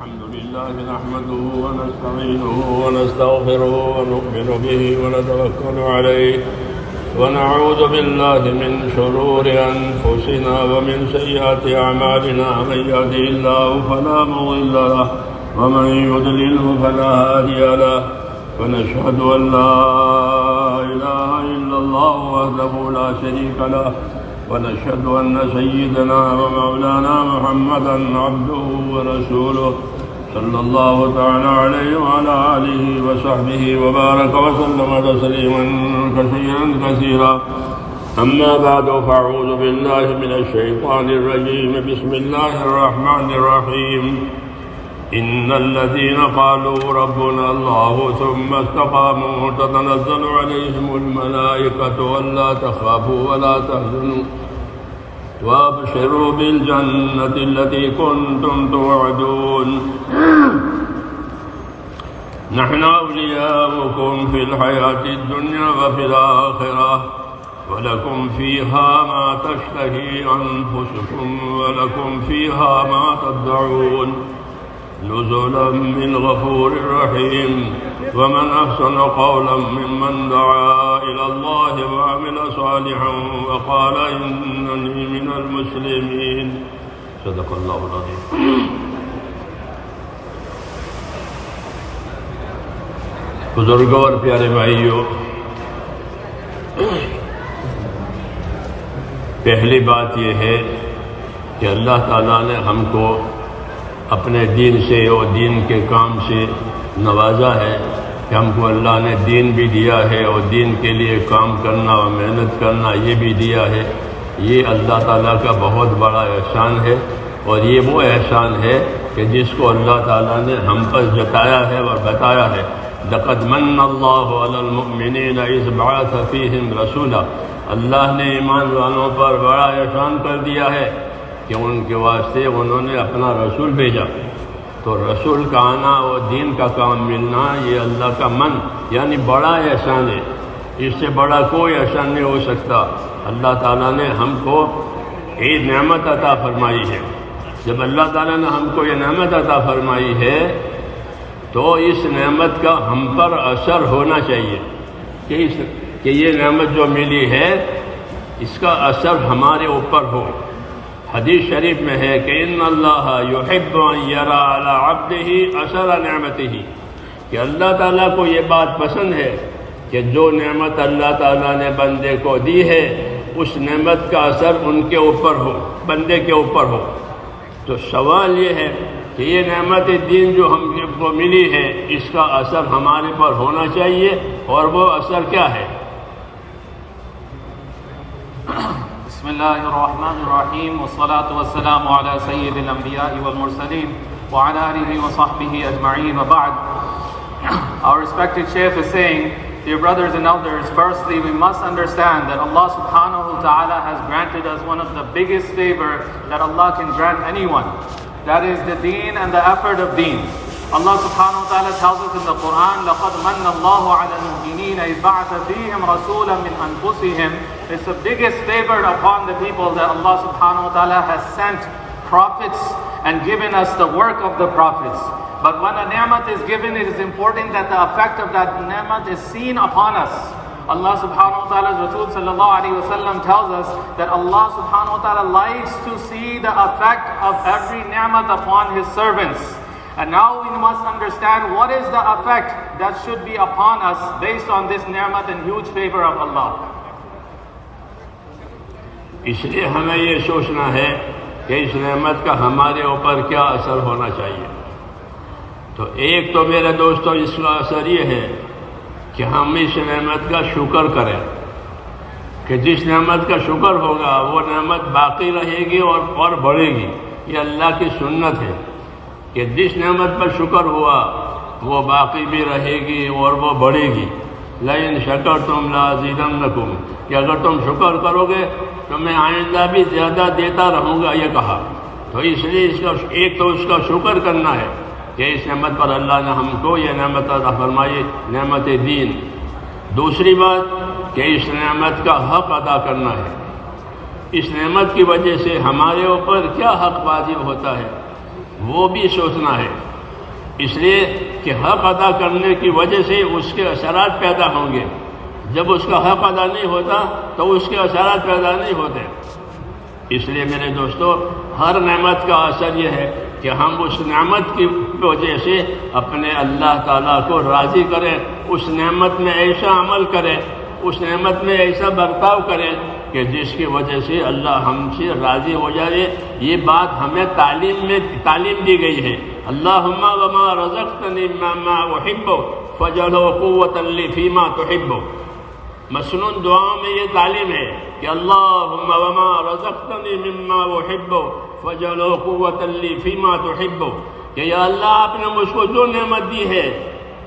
الحمد لله نحمده ونستعينه ونستغفره ونؤمن به ونتوكل عليه ونعوذ بالله من شرور أنفسنا ومن سيئات أعمالنا من يهده الله فلا مضل له ومن يضلله فلا هادي له ونشهد أن لا إله إلا الله وحده لا شريك له ونشهد أن سيدنا ومولانا محمدا عبده ورسوله صلى الله تعالى عليه وعلى آله وصحبه وبارك وسلم تسليما كثيرا أما بعد فأعوذ بالله من الشيطان الرجيم بسم الله الرحمن الرحيم إن الذين قالوا ربنا الله ثم استقاموا تتنزل عليهم الملائكة ألا تخافوا ولا تحزنوا وابشروا بالجنة التي كنتم توعدون نحن أولياؤكم في الحياة الدنيا وفي الآخرة ولكم فيها ما تشتهي أنفسكم ولكم فيها ما تدعون نزلا من غفور رحيم ومن أحسن قولا ممن دعا إلى الله وعمل صالحا وقال إنني من المسلمين صدق الله العظيم. بزرگوں اور پیارے بھائیوں، پہلی بات یہ ہے کہ اللہ تعالیٰ نے ہم کو اپنے دین سے اور دین کے کام سے نوازا ہے کہ ہم کو اللہ نے دین بھی دیا ہے اور دین کے لیے کام کرنا اور محنت کرنا یہ بھی دیا ہے. یہ اللہ تعالیٰ کا بہت بڑا احسان ہے، اور یہ وہ احسان ہے کہ جس کو اللہ تعالیٰ نے ہم پر جتایا ہے اور بتایا ہے. لقد من اللہ علی المؤمنین اذ بعث فیہم رسولا. اللہ نے ایمان والوں پر بڑا احسان کر دیا ہے کہ ان کے واسطے انہوں نے اپنا رسول بھیجا. تو رسول کا آنا اور دین کا کام ملنا یہ اللہ کا من یعنی بڑا احسان ہے. اس سے بڑا کوئی احسان نہیں ہو سکتا. اللہ تعالیٰ نے ہم کو یہ نعمت عطا فرمائی ہے. جب اللہ تعالیٰ نے ہم کو یہ نعمت عطا فرمائی ہے تو اس نعمت کا ہم پر اثر ہونا چاہیے کہ یہ نعمت جو ملی ہے اس کا اثر ہمارے اوپر ہو. حدیث شریف میں ہے کہ ان اللہ یحب ان یرا علی عبدہ اثر نعمتہ، کہ اللہ تعالیٰ کو یہ بات پسند ہے کہ جو نعمت اللہ تعالیٰ نے بندے کو دی ہے اس نعمت کا اثر ان کے اوپر ہو، بندے کے اوپر ہو. تو سوال یہ ہے کہ یہ نعمت دین جو ہم کو ملی ہے اس کا اثر ہمارے پر ہونا چاہیے، اور وہ اثر کیا ہے؟ بسم اللہ الرحمن الرحیم والصلاة والسلام على سید الانبیاء والمرسلین وعلى آلہ وصحبہ اجمعین وبعد. Our respected Shaykh is saying, dear brothers and elders, firstly we must understand that Allah subhanahu wa ta'ala has granted us one of the biggest favor that Allah can grant anyone. That is the deen and the effort of deen. Allah subhanahu wa ta'ala tells us in the Quran, لَقَدْ مَنَّ اللَّهُ عَلَى الْمُؤْمِنِينَ إِذْ بَعَثَ فِيهِمْ رَسُولًا مِّنْ أَنفُسِهِمْ. It's the biggest favor upon the people that Allah subhanahu wa ta'ala has sent prophets and given us the work of the prophets. But when a ni'mat is given, it is important that the effect of that ni'mat is seen upon us. Allah subhanahu wa ta'ala's Rasul sallallahu alayhi wa sallam tells us that Allah subhanahu wa ta'ala likes to see the effect of every ni'mat upon His servants. And now we must understand what is the effect that should be upon us based on this ni'mat and huge favor of Allah. اس لیے ہمیں یہ سوچنا ہے کہ اس نعمت کا ہمارے اوپر کیا اثر ہونا چاہیے. تو ایک تو میرے دوستو اس کا اثر یہ ہے کہ ہم اس نعمت کا شکر کریں، کہ جس نعمت کا شکر ہوگا وہ نعمت باقی رہے گی اور بڑھے گی. یہ اللہ کی سنت ہے کہ جس نعمت پر شکر ہوا وہ باقی بھی رہے گی اور وہ بڑھے گی. لَإِن شَكَرْتُمْ لَأَزِيدَنَّكُمْ، کہ اگر تم شکر کرو گے تو میں آئندہ بھی زیادہ دیتا رہوں گا، یہ کہا. تو اس لیے ایک تو اس کا شکر کرنا ہے کہ اس نعمت پر اللہ نے ہم کو یہ نعمت عطا فرمائی، نعمت دین. دوسری بات کہ اس نعمت کا حق ادا کرنا ہے. اس نعمت کی وجہ سے ہمارے اوپر کیا حق واجب ہوتا ہے وہ بھی سوچنا ہے. اس لیے کہ حق ادا کرنے کی وجہ سے اس کے اثرات پیدا ہوں گے. جب اس کا حق ادا نہیں ہوتا تو اس کے اثرات پیدا نہیں ہوتے. اس لیے میرے دوستو، ہر نعمت کا اثر یہ ہے کہ ہم اس نعمت کی وجہ سے اپنے اللہ تعالیٰ کو راضی کریں، اس نعمت میں ایسا عمل کریں، اس نعمت میں ایسا برتاؤ کریں کہ جس کی وجہ سے اللہ ہم سے راضی ہو جائے. یہ بات ہمیں تعلیم دی گئی ہے. اللہم وما رزقتنی مما احب فاجعلہ قوۃ لی فیما تحب. مسنون دعاؤں میں یہ تعلیم ہے کہ اللہم وما رزقتنی مما احب فاجعلہ قوۃ لی فیما تحب، کہ یا اللہ آپ نے مجھ کو جو نعمت دی ہے،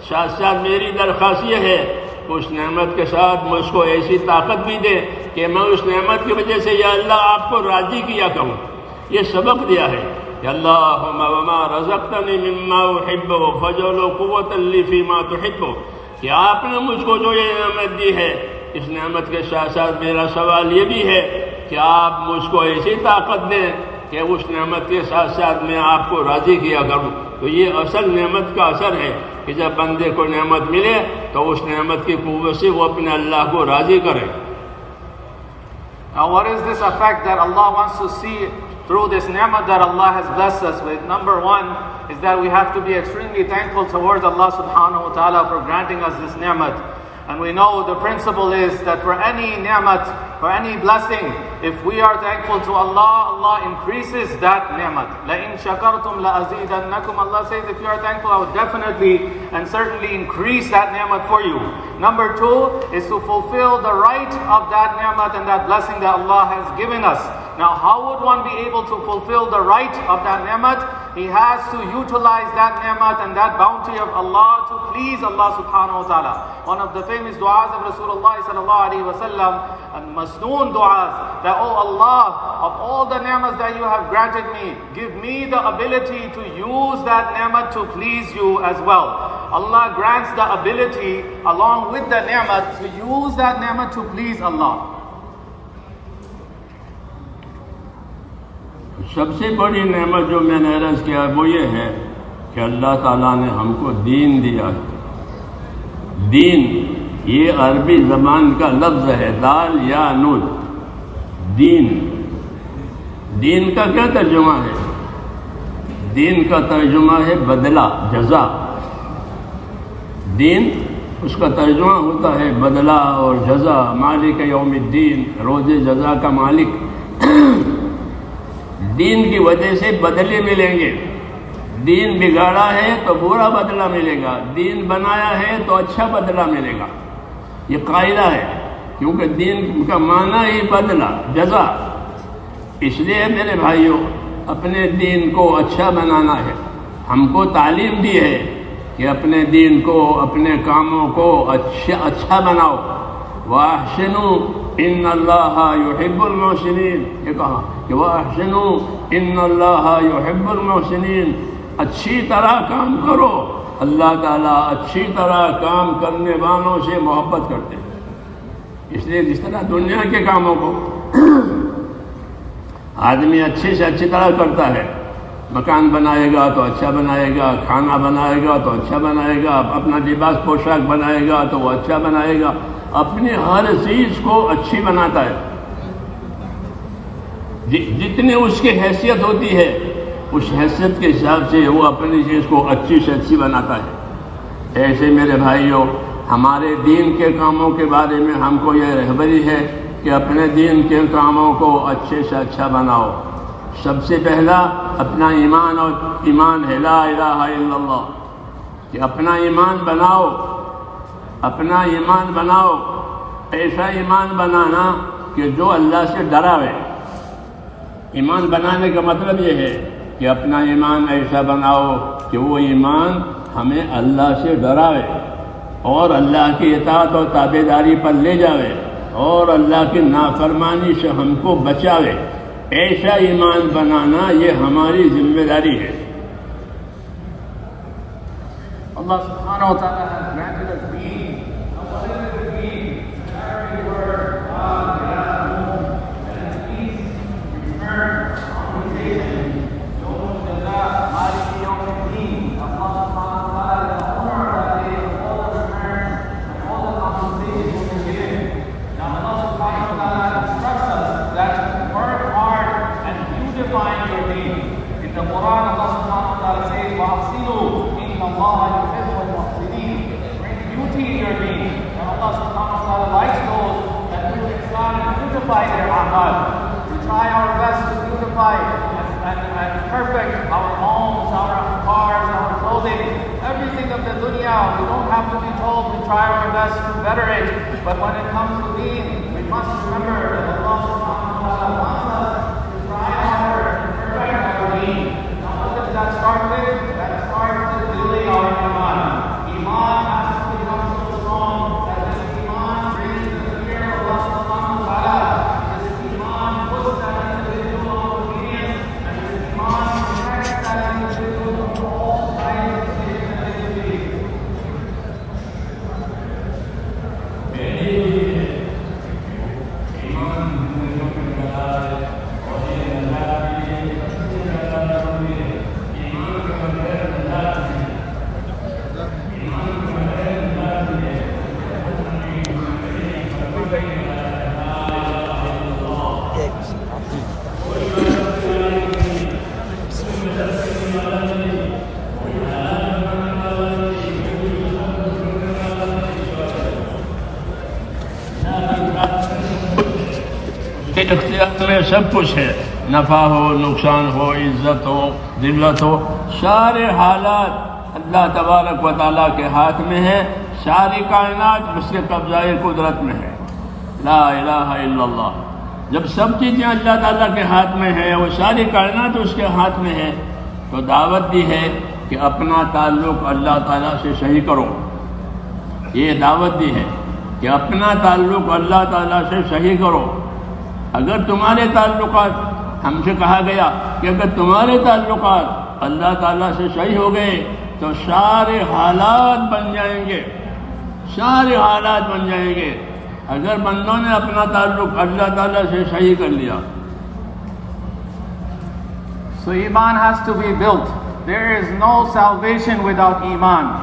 ساتھ ساتھ میری درخواست یہ ہے اس نعمت کے ساتھ مجھ کو ایسی طاقت بھی دے کہ میں اس نعمت کی وجہ سے یا اللہ آپ کو راضی کیا کروں. یہ سبق دیا ہے کہ اللہم وما رزقتنی مما احب فاجعل قوۃ لی فیما تحب، کہ آپ نے مجھ کو جو یہ نعمت دی ہے، اس نعمت کے ساتھ ساتھ میرا سوال یہ بھی ہے کہ آپ مجھ کو ایسی طاقت دیں کہ اس نعمت کے ساتھ ساتھ میں آپ کو راضی کیا کروں. تو یہ اصل نعمت کا اثر ہے کہ جب بندے کو نعمت ملے تو اس نعمت کی قوت سے وہ اپنے اللہ کو راضی کرے. Now what is this effect that Allah wants to see through this ni'mat that Allah has blessed us with? Number one is that we have to be extremely thankful towards Allah subhanahu wa ta'ala for granting us this ni'mat. And we know the principle is that for any ni'mat, for any blessing, if we are thankful to Allah, Allah increases that ni'mat. لَإِن شَكَرْتُمْ لَأَزِيدَنَّكُمْ. Allah says, if you are thankful, I will definitely and certainly increase that ni'mat for you. Number two is to fulfill the right of that ni'mat and that blessing that Allah has given us. Now, how would one be able to fulfill the right of that ni'mat? He has to utilize that ni'mat and that bounty of Allah to please Allah subhanahu wa ta'ala. One of the famous du'as of Rasulullah sallallahu alaihi wasallam, and masnoon du'as, that, oh Allah, of all the ni'mats that you have granted me, give me the ability to use that ni'mat to please you as well. Allah grants the ability along with the ni'mat to use that ni'mat to please Allah. سب سے بڑی نعمت جو میں نے عرض کیا وہ یہ ہے کہ اللہ تعالیٰ نے ہم کو دین دیا ہے. دین یہ عربی زبان کا لفظ ہے، دال یا نون. دین، دین کا کیا ترجمہ ہے؟ دین کا ترجمہ ہے بدلہ، جزا. دین اس کا ترجمہ ہوتا ہے بدلہ اور جزا. مالک یوم الدین، روز جزا کا مالک. دین کی وجہ سے بدلے ملیں گے. دین بگاڑا ہے تو برا بدلہ ملے گا، دین بنایا ہے تو اچھا بدلہ ملے گا. یہ قاعدہ ہے، کیونکہ دین کا معنی ہی بدلہ، جزا. اس لیے میرے بھائیوں، اپنے دین کو اچھا بنانا ہے. ہم کو تعلیم دی ہے کہ اپنے دین کو، اپنے کاموں کو اچھا بناؤ. وَأَحْسِنُوا إِنَّ اللَّهَ يُحِبُّ الْمُحْسِنِينَ. یہ کہا کہ وَأَحْسِنُوا إِنَّ اللَّهَ يُحِبُّ الْمُحْسِنِينَ. اچھی طرح کام کرو، اللہ تعالیٰ اچھی طرح کام کرنے والوں سے محبت کرتے ہیں. اس لیے جس طرح دنیا کے کاموں کو آدمی اچھے سے اچھی طرح کرتا ہے، مکان بنائے گا تو اچھا بنائے گا، کھانا بنائے گا تو اچھا بنائے گا، اپنا لباس پوشاک بنائے گا تو وہ اچھا بنائے گا، اپنی ہر چیز کو اچھی بناتا ہے. جتنی اس کی حیثیت ہوتی ہے اس حیثیت کے حساب سے وہ اپنی چیز کو اچھی سے اچھی بناتا ہے. ایسے میرے بھائیوں، ہمارے دین کے کاموں کے بارے میں ہم کو یہ رہبری ہے کہ اپنے دین کے کاموں کو اچھے سے اچھا بناؤ. سب سے پہلا اپنا ایمان، اور ایمان ہے لا الہ الا اللہ، کہ اپنا ایمان بناؤ. اپنا ایمان بناؤ، ایسا ایمان بنانا کہ جو اللہ سے ڈراوے. ایمان بنانے کا مطلب یہ ہے کہ اپنا ایمان ایسا بناؤ کہ وہ ایمان ہمیں اللہ سے ڈراوے اور اللہ کی اطاعت اور تابعداری پر لے جاوے اور اللہ کی نافرمانی سے ہم کو بچاوے. ایسا ایمان بنانا یہ ہماری ذمہ داری ہے. Allah subhanahu wa ta'ala has granted us deen. And what is the deen? The Arabic word, and it means return, compensation. Yawm al-Jaza, Maliki Yawm al-Deen. Allah subhanahu of the dunya, we don't have to be told to try our best to better it. But when it comes to deen, we must remember that Allah subhanahu wa ta'ala wants us to try harder and perfect our deen. Now what does that start with? That starts with building our iman. Iman has to become so strong that this iman brings the fear of Allah subhanahu wa ta'ala. This iman puts that individual on obedience, and this iman protects that individual from all kinds of sin and disobedience. اختیار میں سب کچھ ہے، نفع ہو، نقصان ہو، عزت ہو، ذلت ہو، سارے حالات اللہ تبارک و تعالیٰ کے ہاتھ میں ہے، ساری کائنات اس کے قبضۂ قدرت میں ہے۔ لا الہ الا اللہ۔ جب سب چیزیں اللہ تعالیٰ کے ہاتھ میں ہیں وہ ساری کائنات اس کے ہاتھ میں ہے، تو دعوت دی ہے کہ اپنا تعلق اللہ تعالیٰ سے صحیح کرو۔ یہ دعوت دی ہے کہ اپنا تعلق اللہ تعالیٰ سے صحیح کرو۔ اگر تمہارے تعلقات، ہم سے کہا گیا کہ اگر تمہارے تعلقات اللہ تعالیٰ سے صحیح ہو گئے تو سارے حالات بن جائیں گے، سارے حالات بن جائیں گے اگر بندوں نے اپنا تعلق اللہ تعالیٰ سے صحیح کر لیا۔ So iman has to be built. There is no salvation without iman.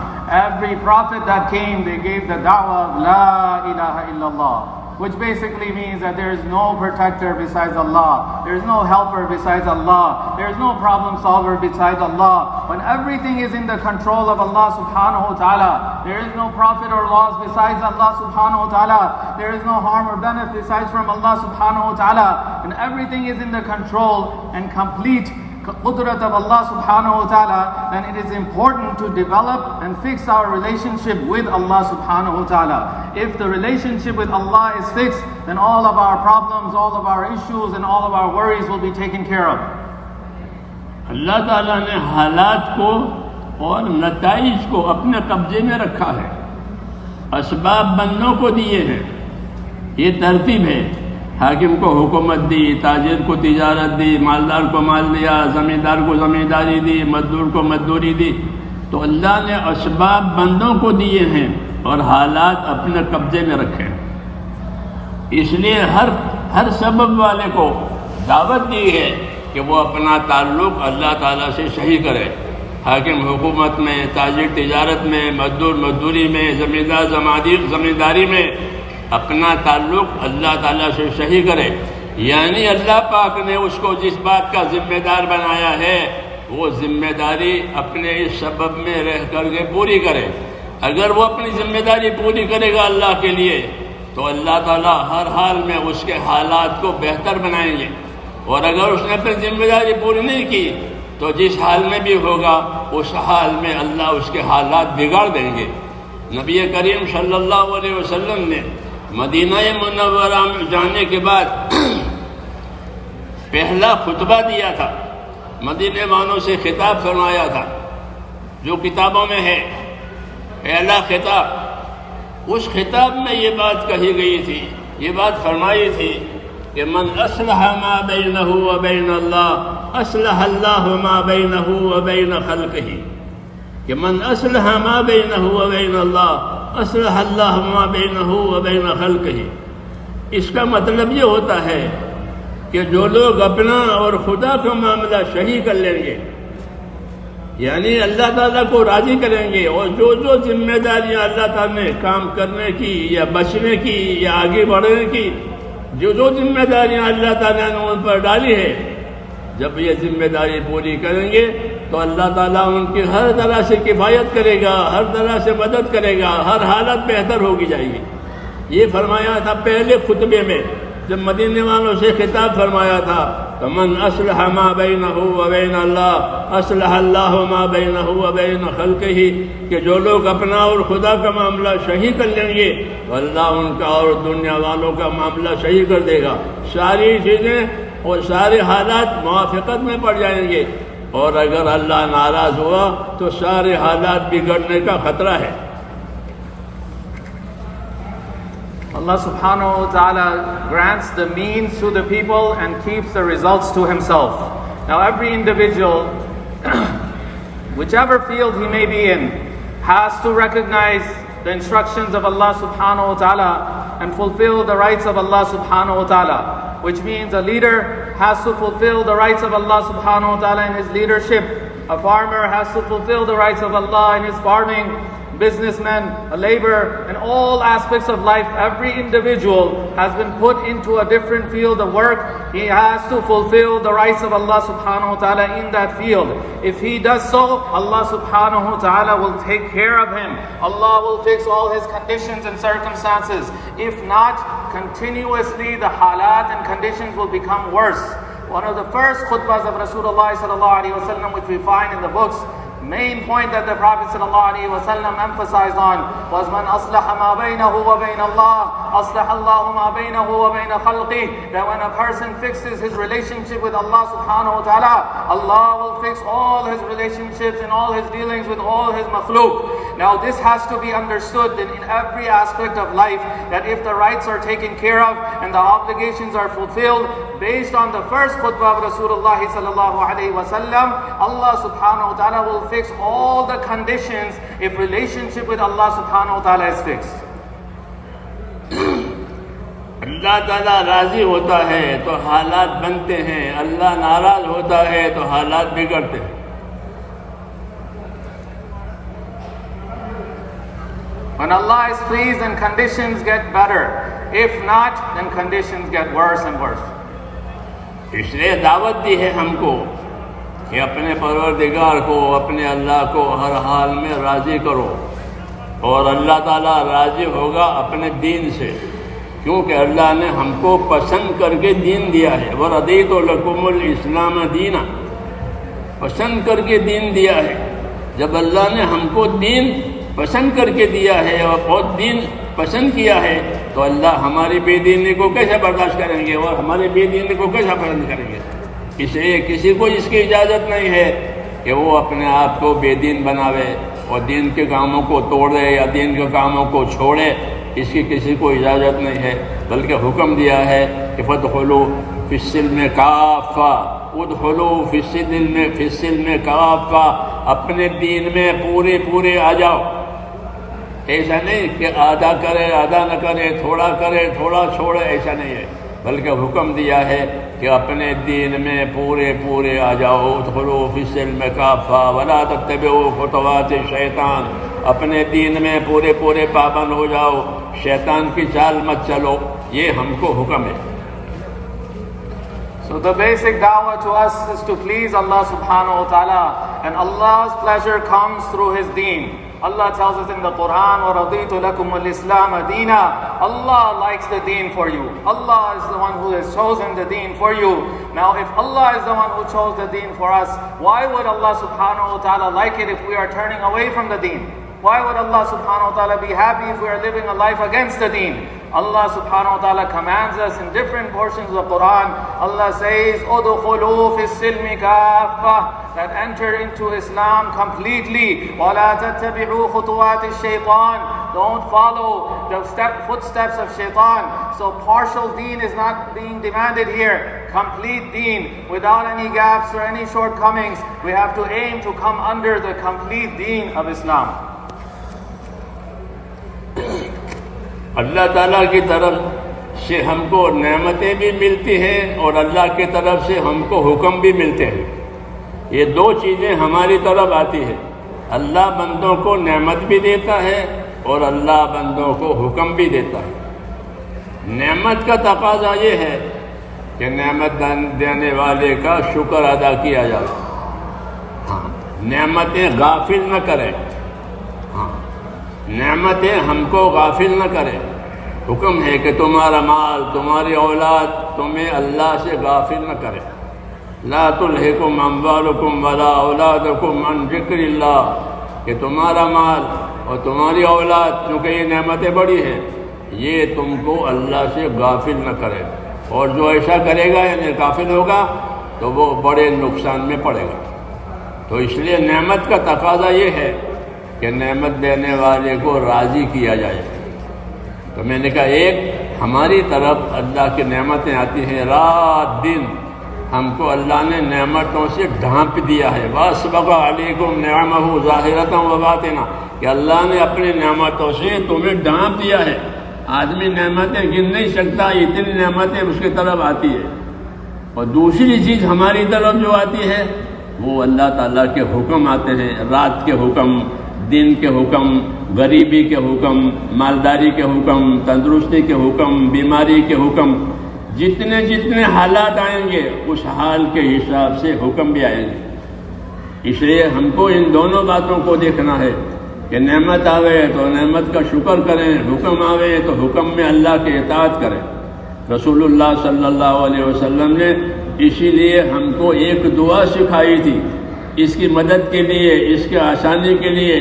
Every prophet that came, they gave the da'wah of La ilaha illallah, which basically means that there is no protector besides Allah, there is no helper besides Allah, there is no problem solver besides Allah. When everything is in the control of Allah subhanahu wa ta'ala, there is no prophet or laws besides Allah subhanahu wa ta'ala, there is no harm or benefit besides from Allah subhanahu wa ta'ala, and everything is in the control and complete qudrat of Allah subhanahu wa ta'ala, then it is important to develop and fix our relationship with Allah subhanahu wa ta'ala. If the relationship with Allah is fixed, then all of our problems, all of our issues and all of our worries will be taken care of. اللہ تعالیٰ نے حالات کو اور نتائج کو اپنے قبضے میں رکھا ہے، اسباب بندوں کو دیے ہیں، یہ ترتیب ہے۔ حاکم کو حکومت دی، تاجر کو تجارت دی، مالدار کو مال دیا، زمیندار کو زمینداری دی، مزدور کو مزدوری دی، تو اللہ نے اسباب بندوں کو دیے ہیں اور حالات اپنے قبضے میں رکھے ہیں۔ اس لیے ہر سبب والے کو دعوت دی ہے کہ وہ اپنا تعلق اللہ تعالیٰ سے صحیح کرے۔ حاکم حکومت میں، تاجر تجارت میں، مزدور مزدوری میں، زمیندار زمینداری میں اپنا تعلق اللہ تعالیٰ سے صحیح کرے، یعنی اللہ پاک نے اس کو جس بات کا ذمہ دار بنایا ہے وہ ذمہ داری اپنے اس سبب میں رہ کر کے پوری کرے۔ اگر وہ اپنی ذمہ داری پوری کرے گا اللہ کے لیے تو اللہ تعالیٰ ہر حال میں اس کے حالات کو بہتر بنائیں گے، اور اگر اس نے اپنی ذمہ داری پوری نہیں کی تو جس حال میں بھی ہوگا اس حال میں اللہ اس کے حالات بگاڑ دیں گے۔ نبی کریم صلی اللہ علیہ وسلم نے مدینہ منورہ میں جانے کے بعد پہلا خطبہ دیا تھا، مدینے والوں سے خطاب فرمایا تھا جو کتابوں میں ہے، پہلا خطاب۔ اس خطاب میں یہ بات کہی گئی تھی، یہ بات فرمائی تھی کہ من اصلح ما بینہ و بین اللہ اصلح اللہ ما بینہ و بین خلقہ، کہ من اصلح ما بینہ و بین اللہ اصلح اللہ ما بینہ و بین خلقہ۔ اس کا مطلب یہ ہوتا ہے کہ جو لوگ اپنا اور خدا کا معاملہ صحیح کر لیں گے، یعنی اللہ تعالیٰ کو راضی کریں گے، اور جو ذمہ داریاں اللہ تعالیٰ نے کام کرنے کی یا بچنے کی یا آگے بڑھنے کی جو ذمہ داریاں اللہ تعالیٰ نے ان پر ڈالی ہے، جب یہ ذمہ داری پوری کریں گے تو اللہ تعالیٰ ان کی ہر طرح سے کفایت کرے گا، ہر طرح سے مدد کرے گا، ہر حالت بہتر ہوگی جائے گی۔ یہ فرمایا تھا پہلے خطبے میں جب مدینے والوں سے خطاب فرمایا تھا فمن اصلح ما بینہ وبین اللہ اصلح اللہ ما بینہ وبین خلقہ، کہ جو لوگ اپنا اور خدا کا معاملہ صحیح کر لیں گے تو اللہ ان کا اور دنیا والوں کا معاملہ صحیح کر دے گا، ساری چیزیں اور سارے حالات موافقت میں پڑ جائیں گے، اور اگر اللہ ناراض ہوا تو سارے حالات بگڑنے کا خطرہ ہے۔ Allah subhanahu wa ta'ala grants the means to the people and keeps the results to himself. Now every individual, whichever field he may be in, has to recognize the instructions of Allah subhanahu wa ta'ala and fulfill the rights of Allah subhanahu wa ta'ala, which means a leader has to fulfill the rights of Allah subhanahu wa ta'ala in his leadership. A farmer has to fulfill the rights of Allah in his farming. Businessmen, a laborer, in all aspects of life, every individual has been put into a different field of work. He has to fulfill the rights of Allah subhanahu wa ta'ala in that field. If he does so, Allah subhanahu wa ta'ala will take care of him. Allah will fix all his conditions and circumstances. If not, continuously the halat and conditions will become worse. One of the first khutbahs of Rasulullah sallallahu alaihi wasallam, which we find in the books, main point that the Prophet ﷺ emphasized on was man aslaha ma baynahu wa bayna Allah aslaha Allahu ma baynahu wa bayna khalqih, that when a person fixes his relationship with Allah subhanahu wa ta'ala, Allah will fix all his relationships and all his dealings with all his makhluk. Now this has to be understood in every aspect of life, that if the rights are taken care of and the obligations are fulfilled based on the first khutbah of Rasulullah sallallahu alaihi wasallam, Allah subhanahu wa ta'ala will fix all the conditions if relationship with Allah subhanahu wa ta'ala is fixed. اللہ تعالیٰ راضی ہوتا ہے تو حالات بنتے ہیں، اللہ ناراض ہوتا ہے تو حالات بگڑتے ہیں۔ When Allah is pleased, then conditions get better. If not, then conditions get worse and worse. اس لیے دعوت دی ہے ہم کو کہ اپنے پروردگار کو، اپنے اللہ کو ہر حال میں راضی کرو، اور اللہ تعالیٰ راضی ہوگا اپنے دین سے، کیونکہ اللہ نے ہم کو پسند کر کے دین دیا ہے۔ وَرَضِيتُ لَكُمُ الْإِسْلَامَ دِينًا، پسند کر کے دین دیا ہے۔ جب اللہ نے ہم کو دین پسند کر کے دیا ہے اور بہت دین پسند کیا ہے، تو اللہ ہماری بے دینی کو کیسے برداشت کریں گے اور ہمارے بے دینی کو کیسے پسند کریں گے؟ اس لیے کسی کو اس کی اجازت نہیں ہے کہ وہ اپنے آپ کو بے دین بناوے اور دین کے کاموں کو توڑے یا دین کے کاموں کو چھوڑے، اس کی کسی کو اجازت نہیں ہے، بلکہ حکم دیا ہے کہ فَادْخُلُوا فِي السِّلْمِ كَافَّةً، ادخلوا فی السلم کافہ، اپنے دین میں پورے آ جاؤ۔ ایسا نہیں کہ آدھا کرے آدھا نہ کرے، تھوڑا کرے تھوڑا چھوڑے، ایسا نہیں ہے، بلکہ حکم دیا ہے کہ اپنے دین میں پورے آ جاؤ۔ ادخلوا فی السلم کافہ ولا تتبعوا خطوات الشیطان، اپنے دین میں پورے پابند ہو جاؤ، شیطان کی چال مت چلو، یہ ہم کو حکم ہے۔ So the basic da'wah to us is to please Allah subhanahu wa ta'ala, and Allah's pleasure comes through His deen. Allah tells us in the Quran, وَرَضِيتُ لَكُمُ الْإِسْلَامَ دِينًا. Allah likes the deen for you. Allah is the one who has chosen the deen for you. Now if Allah is the one who chose the deen for us, why would Allah subhanahu wa ta'ala like it if we are turning away from the deen? Why would Allah subhanahu wa ta'ala be happy if we are living a life against the deen? Allah subhanahu wa ta'ala commands us in different portions of the Quran. Allah says, "Udkhulu fi silmi kaffah," that enter into Islam completely. وَلَا تَتَّبِعُوا خُطُوَاتِ الشَّيْطَانِ, don't follow the footsteps of shaitan. So partial deen is not being demanded here. Complete deen without any gaps or any shortcomings. We have to aim to come under the complete deen of Islam. اللہ تعالیٰ کی طرف سے ہم کو نعمتیں بھی ملتی ہیں اور اللہ کی طرف سے ہم کو حکم بھی ملتے ہیں۔ یہ دو چیزیں ہماری طرف آتی ہیں، اللہ بندوں کو نعمت بھی دیتا ہے اور اللہ بندوں کو حکم بھی دیتا ہے۔ نعمت کا تقاضا یہ ہے کہ نعمت دینے والے کا شکر ادا کیا جائے، نعمتیں غافل نہ کریں، نعمتیں ہم کو غافل نہ کرے۔ حکم ہے کہ تمہارا مال، تمہاری اولاد تمہیں اللہ سے غافل نہ کرے۔ لا تلہکم اموالکم ولا اولادکم عن ذکر اللہ، کہ تمہارا مال اور تمہاری اولاد، کیونکہ یہ نعمتیں بڑی ہیں، یہ تم کو اللہ سے غافل نہ کرے، اور جو ایسا کرے گا یعنی غافل ہوگا تو وہ بڑے نقصان میں پڑے گا۔ تو اس لیے نعمت کا تقاضا یہ ہے کہ نعمت دینے والے کو راضی کیا جائے۔ تو میں نے کہا ایک ہماری طرف اللہ کی نعمتیں آتی ہیں، رات دن ہم کو اللہ نے نعمتوں سے ڈھانپ دیا ہے، وَأَسْبَغَ عَلَيْكُمْ نِعَمَهُ ظَاهِرَةً وَبَاطِنَةً، کہ اللہ نے اپنی نعمتوں سے تمہیں ڈھانپ دیا ہے۔ آدمی نعمتیں گن نہیں سکتا، اتنی نعمتیں اس کی طرف آتی ہے۔ اور دوسری چیز ہماری طرف جو آتی ہے وہ اللہ تعالیٰ کے حکم آتے ہیں، رات کے حکم، دن کے حکم، غریبی کے حکم، مالداری کے حکم، تندرستی کے حکم، بیماری کے حکم، جتنے جتنے حالات آئیں گے اس حال کے حساب سے حکم بھی آئیں گے۔ اس لیے ہم کو ان دونوں باتوں کو دیکھنا ہے کہ نعمت آوے تو نعمت کا شکر کریں، حکم آوے تو حکم میں اللہ کی اطاعت کریں۔ رسول اللہ صلی اللہ علیہ وسلم نے اسی لیے ہم کو ایک دعا سکھائی تھی، اس کی مدد کے لیے، اس کے آسانی کے لیے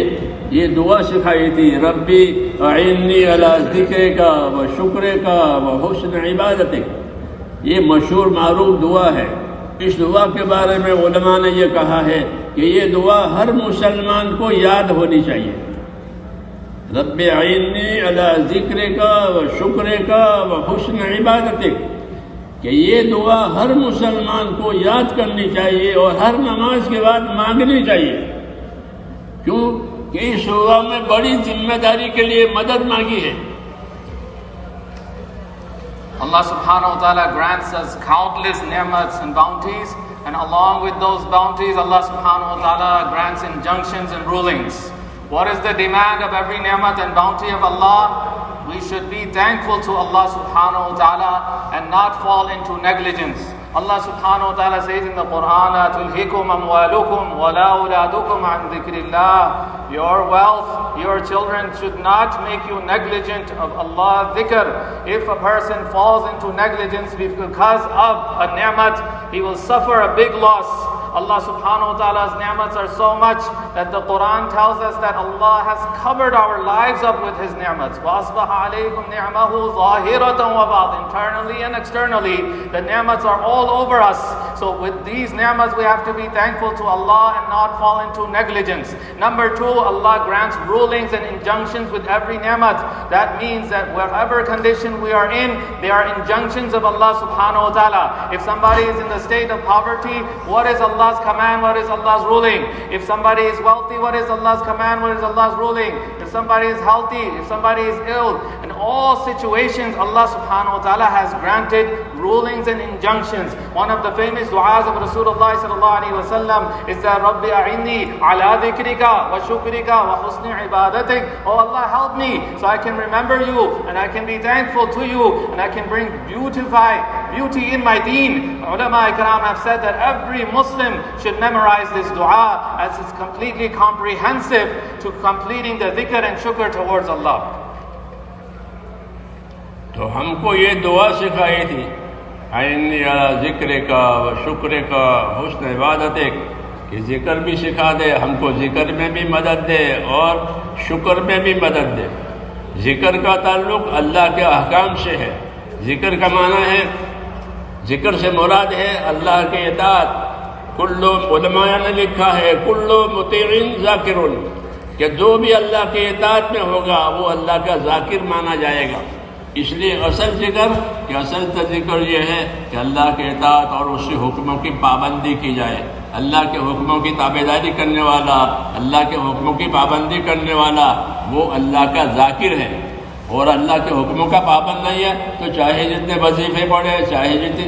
یہ دعا سکھائی تھی، ربی اعنی علی ذکرک و شکرک و حسن عبادتک۔ یہ مشہور معروف دعا ہے۔ اس دعا کے بارے میں علماء نے یہ کہا ہے کہ یہ دعا ہر مسلمان کو یاد ہونی چاہیے، رب اعنی علی ذکرک و شکرک و حسن عبادتک، کہ یہ دعا ہر مسلمان کو یاد کرنی چاہیے اور ہر نماز کے بعد مانگنی چاہیے۔ کیوں کہ اس دعا میں بڑی ذمہ داری کے لیے مدد مانگی ہے۔ Allah subhanahu wa ta'ala grants us countless ni'mats and bounties, and along with those bounties Allah subhanahu wa ta'ala grants injunctions and rulings. What is the demand of every ni'mat and bounty of Allah? We should be thankful to Allah subhanahu wa ta'ala and not fall into negligence. Allah subhanahu wa ta'ala says in the Quran, تُلْهِكُمْ أَمْوَالُكُمْ وَلَا أَوْلَادُكُمْ عَنْ ذِكْرِ اللَّهِ. Your wealth, your children should not make you negligent of Allah's dhikr. If a person falls into negligence because of a ni'mat, he will suffer a big loss. Allah subhanahu wa ta'ala's ni'mats are so much that the Quran tells us that Allah has covered our lives up with His ni'mats. وَأَصْبَحَ عَلَيْكُمْ نِعْمَهُ ظَاهِرَةً وَبَاطِنًا. Internally and externally, the ni'mats are all over us. So with these ni'mats, we have to be thankful to Allah and not fall into negligence. Number two, Allah grants rulings and injunctions with every ni'mat. That means that wherever condition we are in, there are injunctions of Allah subhanahu wa ta'ala. If somebody is in the state of poverty, what is Allah's command? What is Allah's ruling? If somebody is wealthy, what is Allah's command? What is Allah's ruling? If somebody is healthy, if somebody is ill, in all situations Allah subhanahu wa ta'ala has granted rulings and injunctions. One of the famous du'as of Rasulullah sallallahu alaihi wasallam is that Rabbi a'inni ala dhikrika wa shukrika wa husni ibadatik. Oh Allah, help me so I can remember you and I can be thankful to you and I can bring beauty in my deen. Ulama ikram have said that every Muslim should memorize this dua as it's completely comprehensive to completing the dhikr and shukr towards Allah. تو ہم کو یہ دعا سکھائی تھی، اعنی علی ذکرک و شکرک حسن عبادتک، کہ ذکر بھی سکھا دے ہم کو، ذکر میں بھی مدد دے اور شکر میں بھی مدد دے۔ ذکر کا تعلق اللہ کے احکام سے ہے۔ ذکر کا معنی ہے، ذکر سے مراد ہے اللہ کے اطاعت۔ کل علماء نے لکھا ہے کل مطیع ذاکر، کہ جو بھی اللہ کے اطاعت میں ہوگا وہ اللہ کا ذاکر مانا جائے گا۔ اس لیے اصل ذکر کہ اصل ذکر یہ ہے کہ اللہ کے اطاعت اور اس کے حکموں کی پابندی کی جائے۔ اللہ کے حکموں کی تابعداری کرنے والا، اللہ کے حکموں کی پابندی کرنے والا وہ اللہ کا ذاکر ہے۔ اور اللہ کے حکموں کا پابند نہیں ہے تو چاہے جتنے وظیفے پڑھے، چاہے جتنی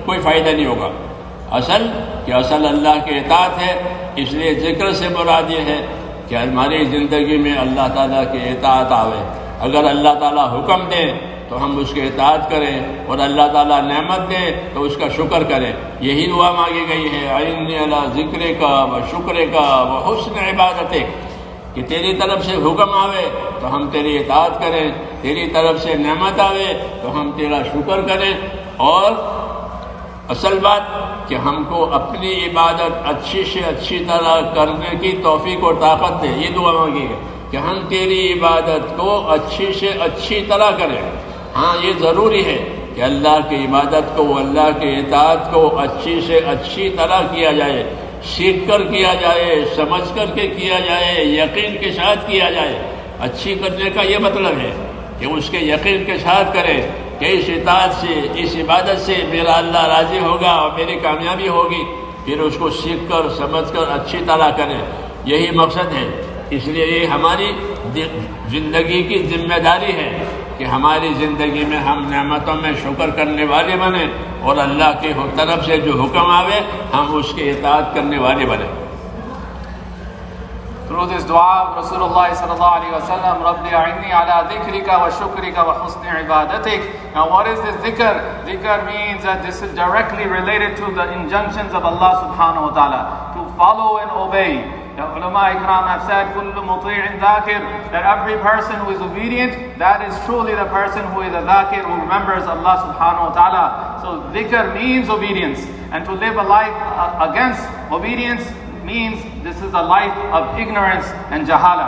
کوئی فائدہ نہیں ہوگا۔ اصل اللہ کے اطاعت ہے۔ اس لیے ذکر سے مراد یہ ہے کہ ہماری زندگی میں اللہ تعالیٰ کے اطاعت آوے۔ اگر اللہ تعالیٰ حکم دے تو ہم اس کے اطاعت کریں، اور اللہ تعالیٰ نعمت دے تو اس کا شکر کریں۔ یہی دعا مانگی گئی ہے، اعنی علی ذکرک و شکرک و حسن عبادتک، کہ تیری طرف سے حکم آوے تو ہم تیری اطاعت کریں، تیری طرف سے نعمت آوے تو ہم تیرا شکر کریں۔ اور اصل بات کہ کہ ہم کو اپنی عبادت اچھی سے اچھی طرح کرنے کی توفیق اور طاقت دے. یہ دعا مانگی ہے کہ ہم تیری عبادت کو اچھی سے اچھی طرح کریں. ہاں یہ ضروری ہے کہ اللہ کی عبادت کو, اللہ کے اطاعت کو اچھی سے اچھی طرح کیا جائے, سیکھ کر کیا جائے, سمجھ کر کے کیا جائے, یقین کے ساتھ کیا جائے. اچھی کرنے کا یہ مطلب ہے کہ اس کے یقین کے ساتھ کرے کہ اس اطاعت سے, اس عبادت سے میرا اللہ راضی ہوگا اور میری کامیابی ہوگی. پھر اس کو سیکھ کر سمجھ کر اچھی طرح کریں. یہی مقصد ہے. اس لیے یہ ہماری زندگی کی ذمہ داری ہے کہ ہماری زندگی میں ہم نعمتوں میں شکر کرنے والے بنیں اور اللہ کی طرف سے جو حکم آوے ہم اس کی اطاعت کرنے والے بنیں. Through this dua, Rasulullah sallallahu alaihi wasallam, Rabbi a'inni ala dhikrika wa shukrika wa husni ibadatik. Now what is this dhikr? Dhikr means that this is directly related to the injunctions of Allah subhanahu wa ta'ala, to follow and obey. The ulama ikram have said, kullu muti'in dhakir, that every person who is obedient, that is truly the person who is a dhakir, who remembers Allah subhanahu wa ta'ala. So dhikr means obedience, and to live a life against obedience means this is a life of ignorance and jahala.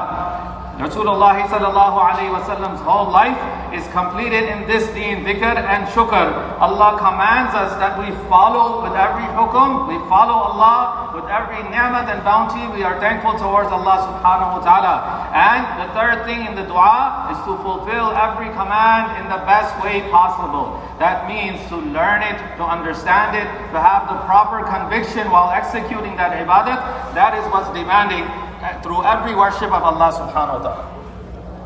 Rasulullah sallallahu alayhi wa sallam's whole life is completed in this deen, dhikr and shukr. Allah commands us that we follow with every hukum, we follow Allah with every ni'mat and bounty. We are thankful towards Allah subhanahu wa ta'ala. And the third thing in the dua is to fulfill every command in the best way possible. That means to learn it, to understand it, to have the proper conviction while executing that ibadat. That is what's demanding through every worship of Allah subhanahu wa ta'ala.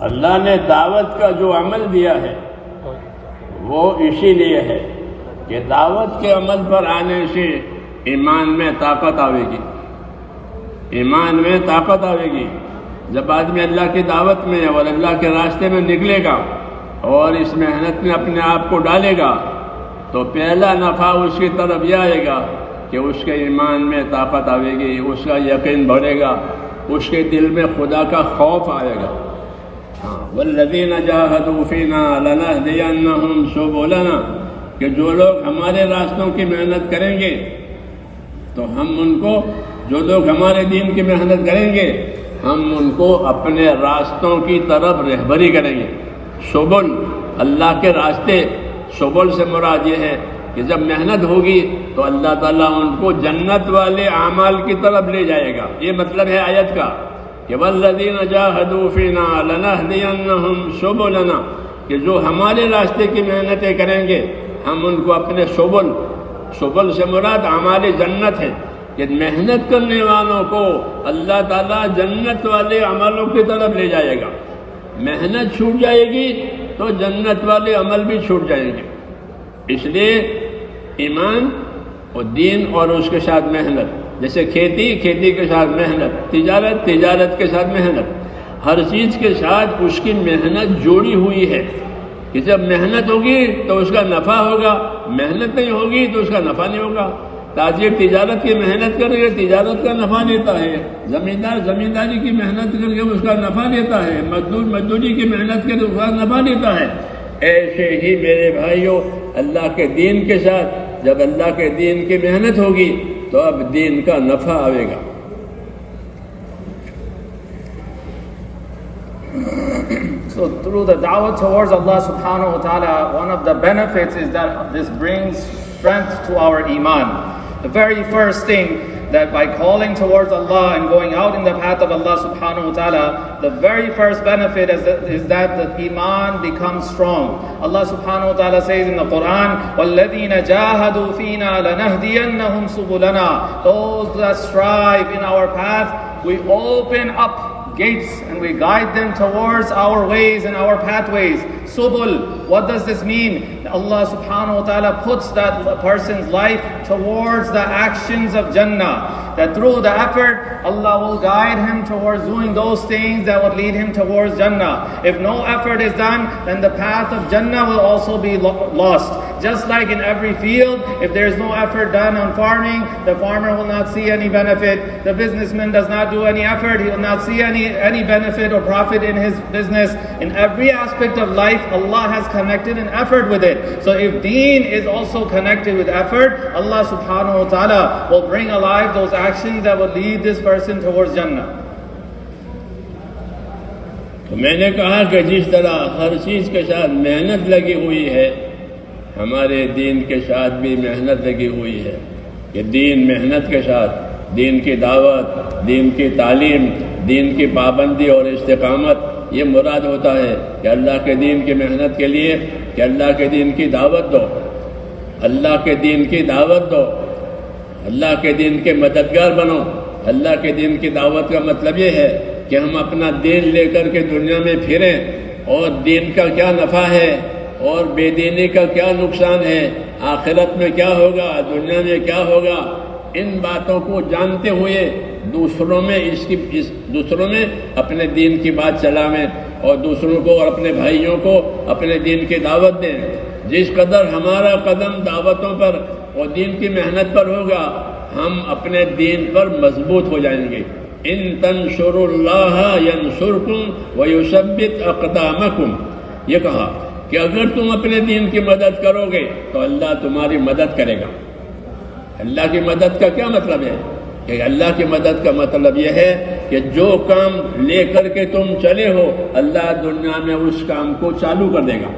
اللہ نے دعوت کا جو عمل دیا ہے وہ اسی لیے ہے کہ دعوت کے عمل پر آنے سے ایمان میں طاقت آئے گی. ایمان میں طاقت آئے گی. جب آدمی اللہ کی دعوت میں اور اللہ کے راستے میں نکلے گا اور اس محنت میں اپنے آپ کو ڈالے گا تو پہلا نفع اس کی طرف یہ آئے گا کہ اس کے ایمان میں طاقت آئے گی, اس کا یقین بڑھے گا, اس کے دل میں خدا کا خوف آئے گا. والذین جاہدوا فینا لنہدینہم سبلنا, کہ جو لوگ ہمارے راستوں کی محنت کریں گے تو ہم ان کو, جو لوگ ہمارے دین کی محنت کریں گے ہم ان کو اپنے راستوں کی طرف رہبری کریں گے. سبل اللہ کے راستے, سبل سے مراد یہ ہے کہ جب محنت ہوگی تو اللہ تعالیٰ ان کو جنت والے اعمال کی طرف لے جائے گا. یہ مطلب ہے آیت کا کہ والذین جاہدوا فینا لنہدینہم سبلنا, کہ جو ہمارے راستے کی محنتیں کریں گے ہم ان کو اپنے سبل, سبل سے مراد اعمال جنت ہے کہ محنت کرنے والوں کو اللہ تعالیٰ جنت والے عملوں کی طرف لے جائے گا. محنت چھوٹ جائے گی تو جنت والے عمل بھی چھوٹ جائیں گے. اس لیے ایمان اور دین اور اس کے ساتھ محنت, جیسے کھیتی, کھیتی کے ساتھ محنت, تجارت, تجارت کے ساتھ محنت, ہر چیز کے ساتھ اس کی محنت جوڑی ہوئی ہے کہ جب محنت ہوگی تو اس کا نفع ہوگا, محنت نہیں ہوگی تو اس کا نفع نہیں ہوگا. تاجر تجارت کی محنت کر کے تجارت کا نفع لیتا ہے, زمیندار زمینداری کی محنت کر کے اس کا نفع لیتا ہے, مزدور مزدوری کی محنت کر کے اس کا نفع لیتا ہے. ایسے ہی میرے بھائیوں اللہ کے دین کے ساتھ جب اللہ کے دین کی محنت ہوگی تو اب دین کا نفع آئے گا. So through the da'wah towards Allah subhanahu wa ta'ala, one of the benefits is that this brings strength to our iman. The very first thing, that by calling towards Allah and going out in the path of Allah subhanahu wa ta'ala, the very first benefit is that the iman becomes strong. Allah subhanahu wa ta'ala says in the Quran, وَالَّذِينَ جَاهَدُوا فِينَا لَنَهْدِيَنَّهُمْ سُبُلَنَا. Those that strive in our path, we open up gates and we guide them towards our ways and our pathways. Subul, what does this mean? Allah subhanahu wa ta'ala puts that person's life towards the actions of Jannah. that through the effort, Allah will guide him towards doing those things that would lead him towards Jannah. If no effort is done, then the path of Jannah will also be lost. Just like in every field, if there is no effort done on farming, the farmer will not see any benefit. The businessman does not do any effort, he will not see any benefit or profit in his business. In every aspect of life, Allah has connected an effort with it. So if deen is also connected with effort, Allah subhanahu wa ta'ala will bring alive those actions that will lead this person towards Jannah. تو میں نے کہا کہ جس طرح ہر چیز کے ساتھ محنت لگی ہوئی ہے، ہمارے دین کے ساتھ بھی محنت لگی ہوئی ہے کہ دین محنت کے ساتھ، دین کی دعوت، دین کی تعلیم، دین کی پابندی اور استقامت، یہ مراد ہوتا ہے کہ اللہ کے دین کی محنت کے لیے کہ اللہ کے دین کی دعوت دو، اللہ کے دین کی دعوت دو، اللہ کے دین کے مددگار بنو۔ اللہ کے دین کی دعوت کا مطلب یہ ہے کہ ہم اپنا دین لے کر کے دنیا میں پھریں، اور دین کا کیا نفع ہے اور بے دینی کا کیا نقصان ہے، آخرت میں کیا ہوگا، دنیا میں کیا ہوگا، ان باتوں کو جانتے ہوئے دوسروں میں اپنے دین کی بات چلائیں اور دوسروں کو اور اپنے بھائیوں کو اپنے دین کی دعوت دیں۔ جس قدر ہمارا قدم دعوتوں پر اور دین کی محنت پر ہوگا، ہم اپنے دین پر مضبوط ہو جائیں گے۔ ان تنصروا اللہ ینصرکم ویثبت اقدامکم، یہ کہا کہ اگر تم اپنے دین کی مدد کرو گے تو اللہ تمہاری مدد کرے گا۔ اللہ کی مدد کا کیا مطلب ہے؟ کہ اللہ کی مدد کا مطلب یہ ہے کہ جو کام لے کر کے تم چلے ہو، اللہ دنیا میں اس کام کو چالو کر دے گا،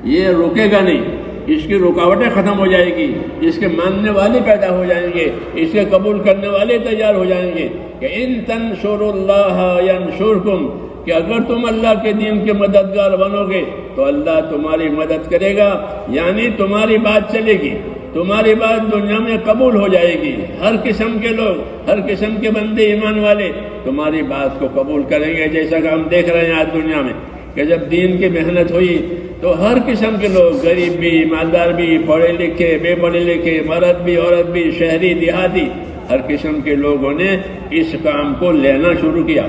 یہ رکے گا نہیں، اس کی رکاوٹیں ختم ہو جائے گی، اس کے ماننے والے پیدا ہو جائیں گے، اس کے قبول کرنے والے تیار ہو جائیں گے۔ کہ ان تنصروا اللہ ینصرکم، کہ اگر تم اللہ کے دین کے مددگار بنو گے تو اللہ تمہاری مدد کرے گا، یعنی تمہاری بات چلے گی، تمہاری بات دنیا میں قبول ہو جائے گی۔ ہر قسم کے لوگ، ہر قسم کے بندے ایمان والے تمہاری بات کو قبول کریں گے، جیسا کہ ہم دیکھ رہے ہیں آج دنیا میں کہ جب دین کی محنت ہوئی تو ہر قسم کے لوگ، غریب بھی، مالدار بھی، پڑھے لکھے، بے پڑھے لکھے، مرد بھی، عورت بھی، شہری دیہاتی، ہر قسم کے لوگوں نے اس کام کو لینا شروع کیا،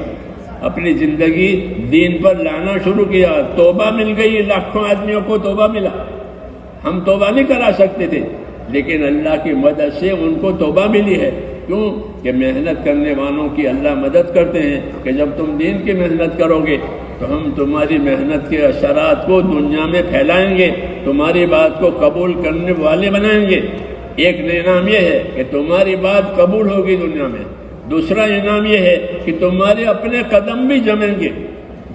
اپنی زندگی دین پر لانا شروع کیا۔ توبہ مل گئی، لاکھوں آدمیوں کو توبہ ملا۔ ہم توبہ نہیں کرا سکتے تھے، لیکن اللہ کی مدد سے ان کو توبہ ملی ہے۔ کیوں؟ کہ محنت کرنے والوں کی اللہ مدد کرتے ہیں کہ جب تم دین کی محنت کرو گے تو ہم تمہاری محنت کے اثرات کو دنیا میں پھیلائیں گے، تمہاری بات کو قبول کرنے والے بنائیں گے۔ ایک انعام یہ ہے کہ تمہاری بات قبول ہوگی دنیا میں، دوسرا انعام یہ ہے کہ تمہارے اپنے قدم بھی جمیں گے۔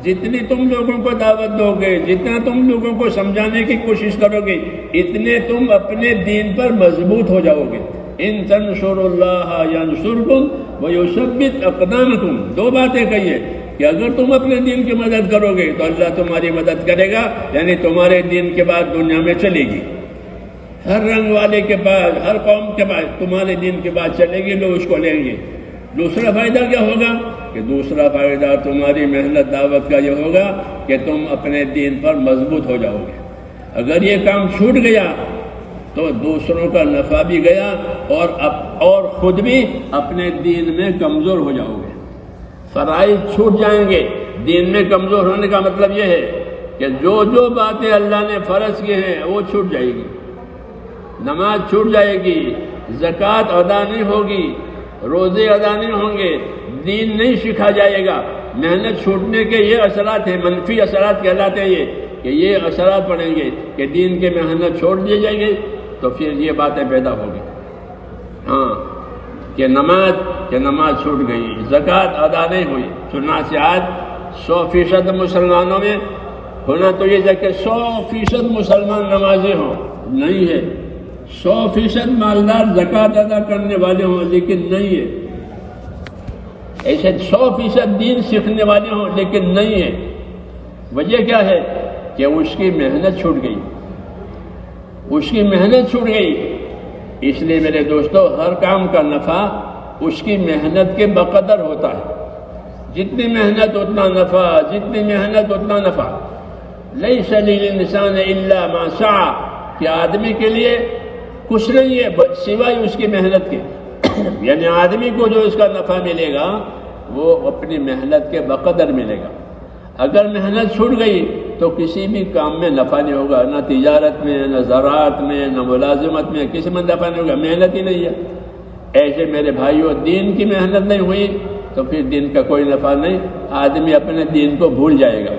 جتنی تم لوگوں کو دعوت دو گے، جتنا تم لوگوں کو سمجھانے کی کوشش کرو گے، اتنے تم اپنے دین پر مضبوط ہو جاؤ گے۔ ان تنصروا اللہ ینصرکم ویثبت اقدامکم، دو باتیں کہیے کہ اگر تم اپنے دین کی مدد کرو گے تو اللہ تمہاری مدد کرے گا، یعنی تمہارے دین کے بعد دنیا میں چلے گی، ہر رنگ والے کے پاس، ہر قوم کے پاس تمہارے دین کے بعد چلے گی، لوگ اس کو لیں گے۔ دوسرا فائدہ کیا ہوگا؟ کہ دوسرا فائدہ تمہاری محنت دعوت کا یہ ہوگا کہ تم اپنے دین پر مضبوط ہو جاؤ گے۔ اگر یہ کام چھوٹ گیا تو دوسروں کا نفع بھی گیا اور خود بھی اپنے دین میں کمزور ہو جاؤ گے۔ فرائض چھوٹ جائیں گے۔ دین میں کمزور ہونے کا مطلب یہ ہے کہ جو باتیں اللہ نے فرض کی ہیں وہ چھوٹ جائے گی، نماز چھوٹ جائے گی، زکوٰۃ ادا نہیں ہوگی، روزے ادا نہیں ہوں گے، دین نہیں سکھا جائے گا۔ محنت چھوٹنے کے یہ اثرات ہیں، منفی اثرات کہلاتے ہیں یہ، کہ یہ اثرات پڑیں گے کہ دین کی محنت چھوڑ دی جائے گی، تو پھر یہ باتیں پیدا ہوگی۔ ہاں کہ نماز چھوٹ گئی، زکوٰۃ ادا نہیں ہوئی۔ چنانچہ آج 100% مسلمانوں میں ہونا تو یہ ہے کہ 100% مسلمان نمازی ہوں، نہیں ہے۔ 100% مالدار زکوٰۃ ادا کرنے والے ہوں، لیکن نہیں ہے۔ ایسے 100% دین سیکھنے والے ہوں، لیکن نہیں ہے۔ وجہ کیا ہے؟ کہ اس کی محنت چھوٹ گئی، اس کی محنت چھوٹ گئی۔ اس لیے میرے دوستو، ہر کام کا نفع اس کی محنت کے بقدر ہوتا ہے۔ جتنی محنت اتنا نفع، جتنی محنت اتنا نفع۔ لیس للانسان الا ما سعى، کہ آدمی کے لیے کچھ نہیں ہے سوائے اس کی محنت کے۔ یعنی آدمی کو جو اس کا نفع ملے گا وہ اپنی محنت کے بقدر ملے گا. اگر محنت چھوٹ گئی تو کسی بھی کام میں نفع نہیں ہوگا، نہ تجارت میں، نہ زراعت میں، نہ ملازمت میں، کسی میں نفع نہیں ہوگا، محنت ہی نہیں ہے. ایسے میرے بھائیوں دین کی محنت نہیں ہوئی تو پھر دین کا کوئی نفع نہیں، آدمی اپنے دین کو بھول جائے گا.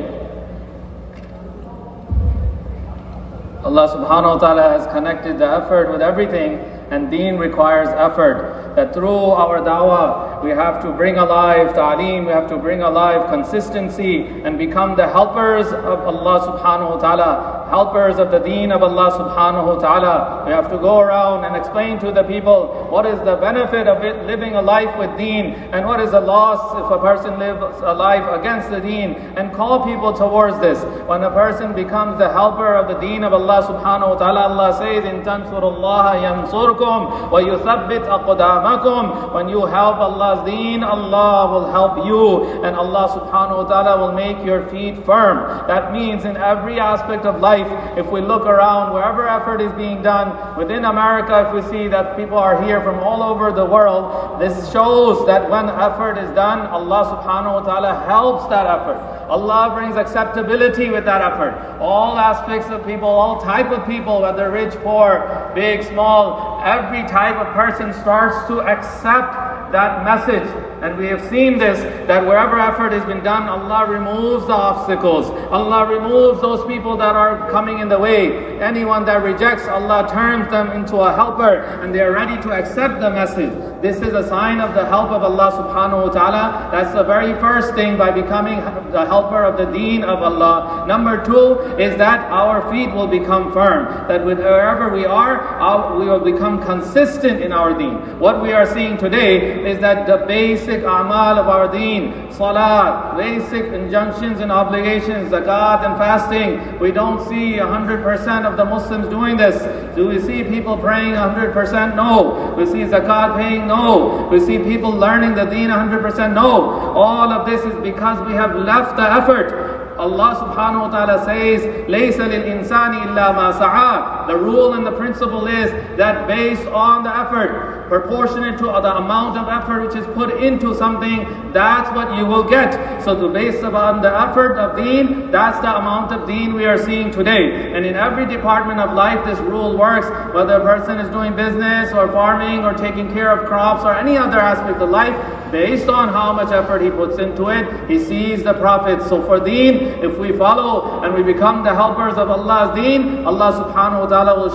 Allah subhanahu wa ta'ala has connected the effort with everything, and deen requires effort. That through our da'wah, we have to bring alive ta'aleem, we have to bring alive consistency and become the helpers of Allah subhanahu wa ta'ala, helpers of the deen of Allah subhanahu wa ta'ala. We have to go around and explain to the people what is the benefit of it, living a life with deen, and what is the loss if a person lives a life against the deen, and call people towards this. When a person becomes the helper of the deen of Allah subhanahu wa ta'ala, Allah says, in tansurullaha yansurkum wa yuthabbit aqdamakum. When you help Allah's deen, Allah will help you, and Allah subhanahu wa ta'ala will make your feet firm. That means in every aspect of life, if we look around, wherever effort is being done, within America, if we see that people are here from all over the world, this shows that when effort is done, Allah subhanahu wa ta'ala helps that effort. Allah brings acceptability with that effort. All aspects of people, all type of people, whether rich, poor, big, small, every type of person starts to accept that message. And we have seen this, that wherever effort has been done, Allah removes the obstacles. Allah removes those people that are coming in the way. Anyone that rejects, Allah turns them into a helper, and they are ready to accept the message. This is a sign of the help of Allah subhanahu wa ta'ala. That's the very first thing, by becoming the helper of the deen of Allah. Number two is that our feet will become firm. That wherever we are, we will become consistent in our deen. What we are seeing today is that the basic a'mal of our deen, salat, basic injunctions and obligations, zakat and fasting, we don't see 100% of the Muslims doing this. Do we see people praying 100%? No. We see zakat paying? No. We see people learning the deen 100%? No. All of this is because we have left the effort. Allah subhanahu wa ta'ala says, لَيْسَ لِلْإِنسَانِ إِلَّا مَا سَعَى. The rule and the principle is that based on the effort, proportionate to the amount of effort which is put into something, that's what you will get. So based upon the effort of deen, that's the amount of deen we are seeing today. And in every department of life, this rule works. Whether a person is doing business or farming or taking care of crops or any other aspect of life, based on how much effort he puts into it, he sees the profits. So for deen, if we follow and we become the helpers of Allah's deen, Allah subhanahu wa ta'ala will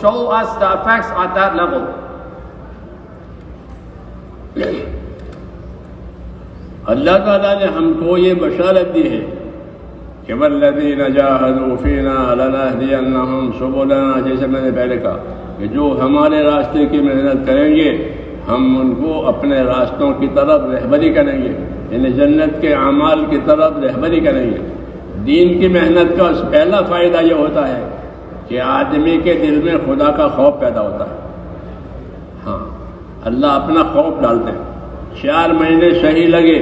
show us the effects at that level. اللہ تعالیٰ نے ہم کو یہ بشارت دی ہے کہ والذین جاہدوا فینا لنہدینہم سبلنا، جیسے میں نے پہلے کہا کہ جو ہمارے راستے کی محنت کریں گے ہم ان کو اپنے راستوں کی طرف رہبری کریں گے، یعنی جنت کے اعمال کی طرف رہبری کریں گے. دین کی محنت کا پہلا فائدہ یہ ہوتا ہے کہ آدمی کے دل میں خدا کا خوف پیدا ہوتا ہے. ہاں، اللہ اپنا خوف ڈالتے ہیں. 4 مہینے صحیح لگے،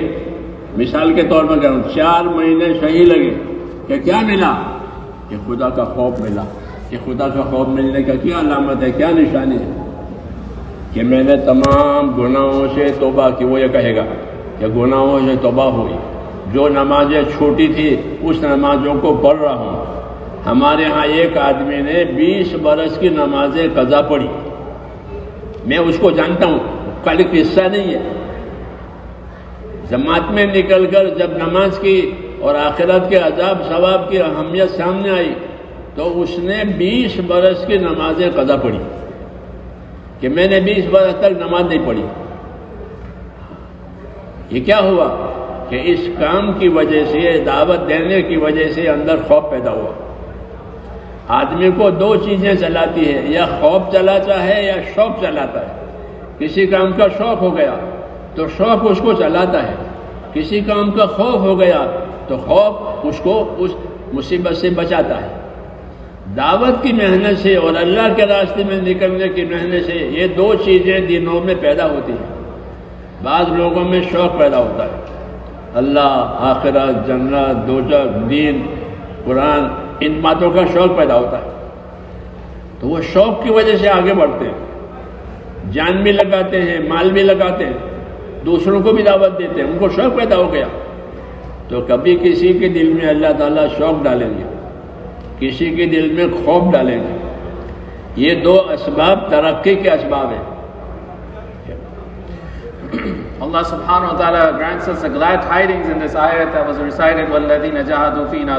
مثال کے طور پر کہہ رہا ہوں، 4 مہینے صحیح لگے کہ کیا ملا؟ کہ خدا کا خوف ملا. کہ خدا کا خوف ملنے کا کیا علامت ہے، کیا نشانی ہے؟ کہ میں نے تمام گناہوں سے توبہ کی. وہ یہ کہے گا کہ گناہوں سے توبہ ہوئی، جو نمازیں چھوٹی تھی اس نمازوں کو پڑھ رہا ہوں. ہمارے ہاں ایک آدمی نے 20 برس کی نمازیں قضا پڑھی، میں اس کو جانتا ہوں، خالی قصہ نہیں ہے. جماعت میں نکل کر جب نماز کی اور آخرت کے عذاب ثواب کی اہمیت سامنے آئی تو اس نے 20 برس کی نمازیں قضا پڑھی کہ میں نے 20 برس تک نماز نہیں پڑھی. یہ کیا ہوا؟ کہ اس کام کی وجہ سے، دعوت دینے کی وجہ سے اندر خوف پیدا ہوا. آدمی کو 2 چیزیں چلاتی ہے، یا خوف چلاتا ہے یا شوق چلاتا ہے. کسی کام کا شوق ہو گیا تو شوق اس کو چلاتا ہے، کسی کام کا خوف ہو گیا تو خوف اس کو اس مصیبت سے بچاتا ہے. دعوت کی محنت سے اور اللہ کے راستے میں نکلنے کی محنت سے یہ 2 چیزیں دنوں میں پیدا ہوتی ہیں. بعض لوگوں میں شوق پیدا ہوتا ہے، اللہ، آخرت، جنت، دوزخ، دین، قرآن، ان باتوں کا شوق پیدا ہوتا ہے تو وہ شوق کی وجہ سے آگے بڑھتے ہیں. جان بھی لگاتے ہیں، مال بھی لگاتے ہیں، دوسروں کو بھی دعوت دیتے ہیں، ان کو شوق پیدا ہو گیا، تو کبھی کسی کے دل میں اللہ تعالیٰ شوق ڈالیں گے، کسی کے دل میں خوف ڈالیں گے۔ یہ دو اسباب ترقی کے اسباب ہیں۔ Allah subhanahu wa ta'ala grants us the glad tidings in this ayat that was recited, وَالَّذِينَ جَاهَدُوا فِينَا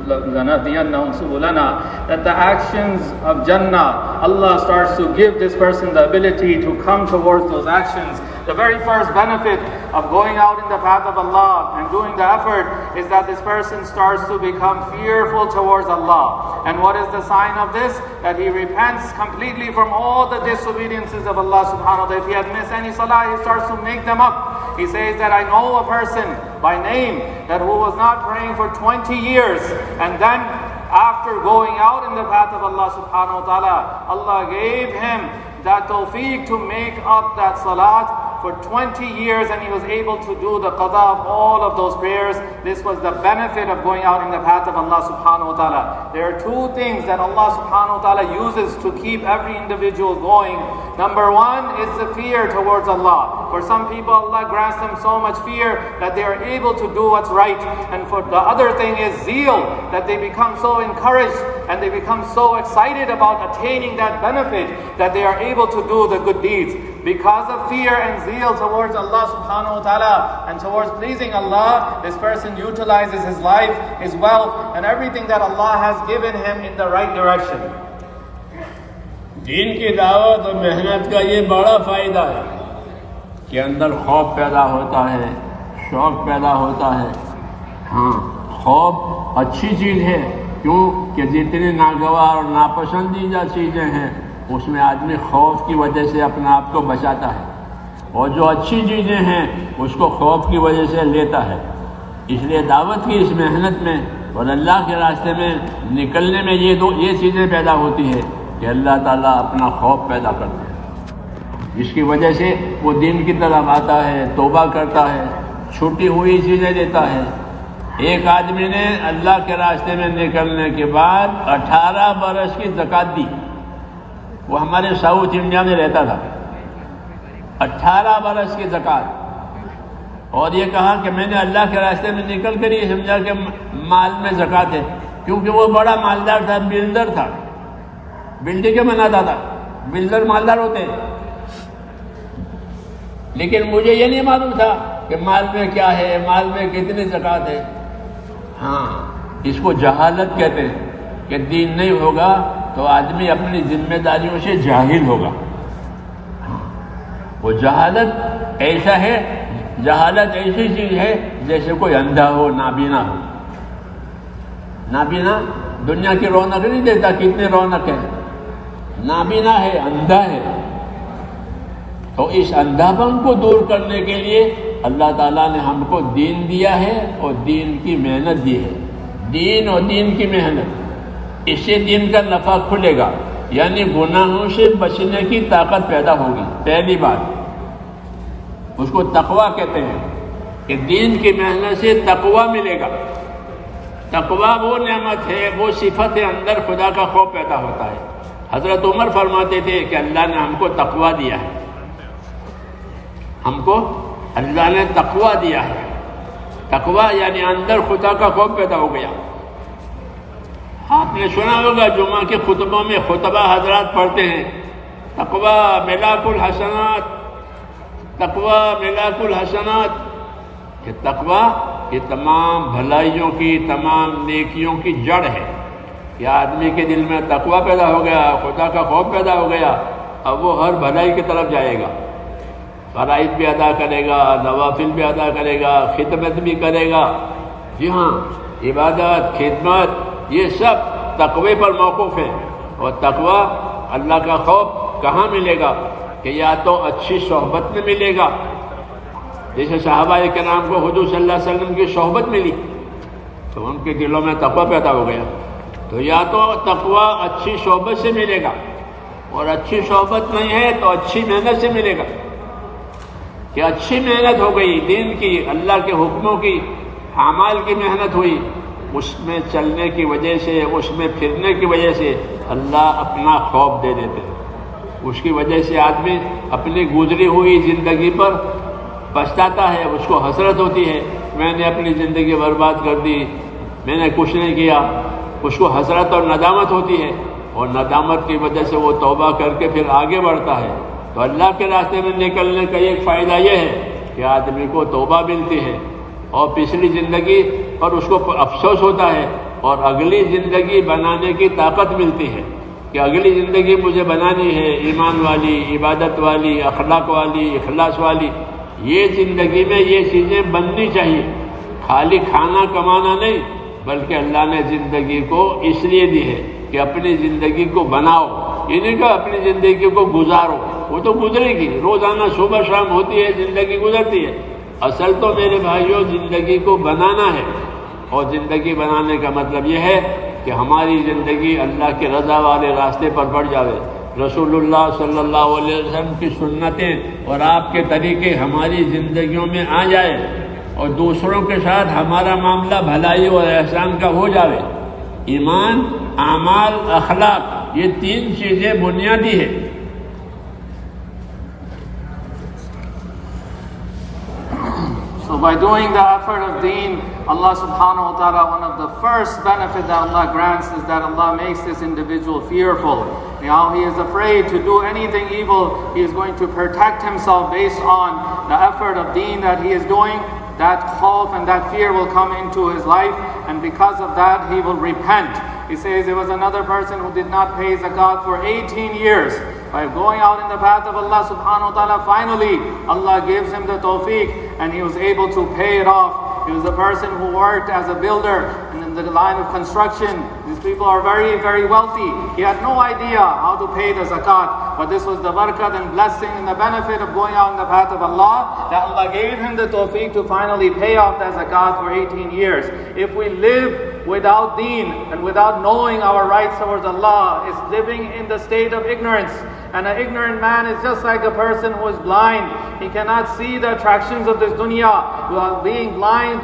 لَنَهْدِيَنَّهُمْ سُبُلَنَا, that the actions of Jannah, Allah starts to give this person the ability to come towards those actions. The very first benefit of going out in the path of Allah and doing the effort is that this person starts to become fearful towards Allah. And what is the sign of this? That he repents completely from all the disobediences of Allah subhanahu wa ta'ala. If he had missed any salah, he starts to make them up. He says that I know a person by name that who was not praying for 20 years, and then after going out in the path of Allah subhanahu wa ta'ala, Allah gave him that tawfiq to make up that salat for 20 years, and he was able to do the qada of all of those prayers. This was the benefit of going out in the path of Allah subhanahu wa ta'ala. There are two things that Allah subhanahu wa ta'ala uses to keep every individual going. Number one is the fear towards Allah. For some people, Allah grants them so much fear that they are able to do what's right. And for the other thing is zeal, that they become so encouraged and they become so excited about attaining that benefit that they are able to do the good deeds. Because of fear and zeal towards Allah subhanahu wa ta'ala and towards pleasing Allah, this person utilizes his life, his wealth, and everything that Allah has given him in the right direction. دین کی دعوت اور محنت کا یہ بڑا فائدہ ہے کہ اندر خوف پیدا ہوتا ہے، شوق پیدا ہوتا ہے۔ ہاں، خوف اچھی چیز ہے، کیوں کہ جتنی ناگوار اور ناپسندیدہ چیزیں ہیں اس میں آدمی خوف کی وجہ سے اپنے آپ کو بچاتا ہے، اور جو اچھی چیزیں ہیں اس کو خوف کی وجہ سے لیتا ہے۔ اس لیے دعوت کی اس محنت میں اور اللہ کے راستے میں نکلنے میں یہ چیزیں پیدا ہوتی ہے کہ اللہ تعالیٰ اپنا خوف پیدا کرتا ہے، جس کی وجہ سے وہ دین کی طرف آتا ہے، توبہ کرتا ہے، چھوٹی ہوئی چیزیں دیتا ہے۔ ایک آدمی نے اللہ کے راستے میں نکلنے کے بعد 18 برس کی زکوٰۃ دی۔ وہ ہمارے ساؤتھ انڈیا میں رہتا تھا، 18 برس کی زکوٰۃ، اور یہ کہا کہ میں نے اللہ کے راستے میں نکل کر یہ سمجھا کہ مال میں زکوٰۃ ہے، کیونکہ وہ بڑا مالدار تھا، بلڈر تھا، بلڈنگیں بناتا تھا، بلڈر مالدار ہوتے ہیں۔ لیکن مجھے یہ نہیں معلوم تھا کہ مال میں کیا ہے، مال میں کتنی زکوٰۃ ہے۔ ہاں، اس کو جہالت کہتے ہیں کہ دین نہیں ہوگا تو آدمی اپنی ذمہ داریوں سے جاہل ہوگا۔ وہ جہالت ایسا ہے، جہالت ایسی چیز ہے جیسے کوئی اندھا ہو، نابینا ہو۔ نابینا دنیا کی رونق نہیں دیتا، کتنی رونق ہے، نابینا ہے، اندھا ہے۔ تو اس اندھاپن کو دور کرنے کے لیے اللہ تعالیٰ نے ہم کو دین دیا ہے اور دین کی محنت دی ہے۔ دین اور دین کی محنت، اس سے دین کا نفع کھلے گا، یعنی گناہوں سے بچنے کی طاقت پیدا ہوگی۔ پہلی بات اس کو تقویٰ کہتے ہیں کہ دین کی محنت سے تقویٰ ملے گا۔ تقویٰ وہ نعمت ہے، وہ صفت ہے، اندر خدا کا خوف پیدا ہوتا ہے۔ حضرت عمر فرماتے تھے کہ اللہ نے ہم کو تقویٰ دیا ہے، ہم کو اللہ نے تقویٰ دیا ہے۔ تقویٰ یعنی اندر خدا کا خوف پیدا ہو گیا۔ آپ نے سنا ہوگا جمعہ کے خطبوں میں خطبہ حضرات پڑھتے ہیں، تقویٰ ملاک الحسنات، تقویٰ ملاک الحسنات، کہ تقویٰ یہ تمام بھلائیوں کی، تمام نیکیوں کی جڑ ہے۔ کہ آدمی کے دل میں تقویٰ پیدا ہو گیا، خدا کا خوف پیدا ہو گیا، اب وہ ہر بھلائی کی طرف جائے گا، فرائض بھی ادا کرے گا، نوافل بھی ادا کرے گا، خدمت بھی کرے گا۔ جی ہاں، عبادت، خدمت، یہ سب تقوی پر موقوف ہے۔ اور تقوی، اللہ کا خوف کہاں ملے گا؟ کہ یا تو اچھی صحبت میں ملے گا، جیسے صحابہ کرام کو حضور صلی اللہ علیہ وسلم کی صحبت ملی تو ان کے دلوں میں تقوی پیدا ہو گیا۔ تو یا تو تقوی اچھی صحبت سے ملے گا، اور اچھی صحبت نہیں ہے تو اچھی محنت سے ملے گا۔ کہ اچھی محنت ہو گئی، دین کی، اللہ کے حکموں کی، اعمال کی محنت ہوئی، اس میں چلنے کی وجہ سے، اس میں پھرنے کی وجہ سے اللہ اپنا خوف دے دیتے ہیں۔ اس کی وجہ سے آدمی اپنی گزری ہوئی زندگی پر پچھتاتا ہے، اس کو حسرت ہوتی ہے، میں نے اپنی زندگی برباد کر دی، میں نے کچھ نہیں کیا، اس کو حسرت اور ندامت ہوتی ہے، اور ندامت کی وجہ سے وہ توبہ کر کے پھر آگے بڑھتا ہے۔ تو اللہ کے راستے میں نکلنے کا ایک فائدہ یہ ہے کہ آدمی کو توبہ ملتی ہے، اور پچھلی زندگی پر اس کو افسوس ہوتا ہے، اور اگلی زندگی بنانے کی طاقت ملتی ہے کہ اگلی زندگی مجھے بنانی ہے ایمان والی، عبادت والی، اخلاق والی، اخلاص والی۔ یہ زندگی میں یہ چیزیں بننی چاہیے، خالی کھانا کمانا نہیں، بلکہ اللہ نے زندگی کو اس لیے دی ہے کہ اپنی زندگی کو بناؤ، یہ نہیں کہ اپنی زندگی کو گزارو، وہ تو گزرے گی، روزانہ صبح شام ہوتی ہے، زندگی گزرتی ہے۔ اصل تو میرے بھائیوں زندگی کو بنانا ہے، اور زندگی بنانے کا مطلب یہ ہے کہ ہماری زندگی اللہ کے رضا والے راستے پر بڑھ جاوے، رسول اللہ صلی اللہ علیہ وسلم کی سنتیں اور آپ کے طریقے ہماری زندگیوں میں آ جائے، اور دوسروں کے ساتھ ہمارا معاملہ بھلائی اور احسان کا ہو جاوے۔ ایمان، اعمال، اخلاق، یہ تین چیزیں بنیادی ہیں۔ So by doing the effort of deen, Allah subhanahu wa ta'ala, one of the first benefit that Allah grants is that Allah makes this individual fearful. Now he is afraid to do anything evil. He is going to protect himself based on the effort of deen that he is doing. That khawf and that fear will come into his life, and because of that he will repent. He says there was another person who did not pay zakat for 18 years. By going out in the path of Allah subhanahu wa ta'ala, finally Allah gives him the tawfiq and he was able to pay it off. He was a person who worked as a builder and in the line of construction. These people are very, very wealthy. He had no idea how to pay the zakat, but this was the barakat and blessing and the benefit of going out in the path of Allah, that Allah gave him the tawfiq to finally pay off the zakat for 18 years. If we live without deen and without knowing our rights towards Allah, is living in the state of ignorance. And an ignorant man is just like a person who is blind. He cannot see the attractions of this dunya. While being blind,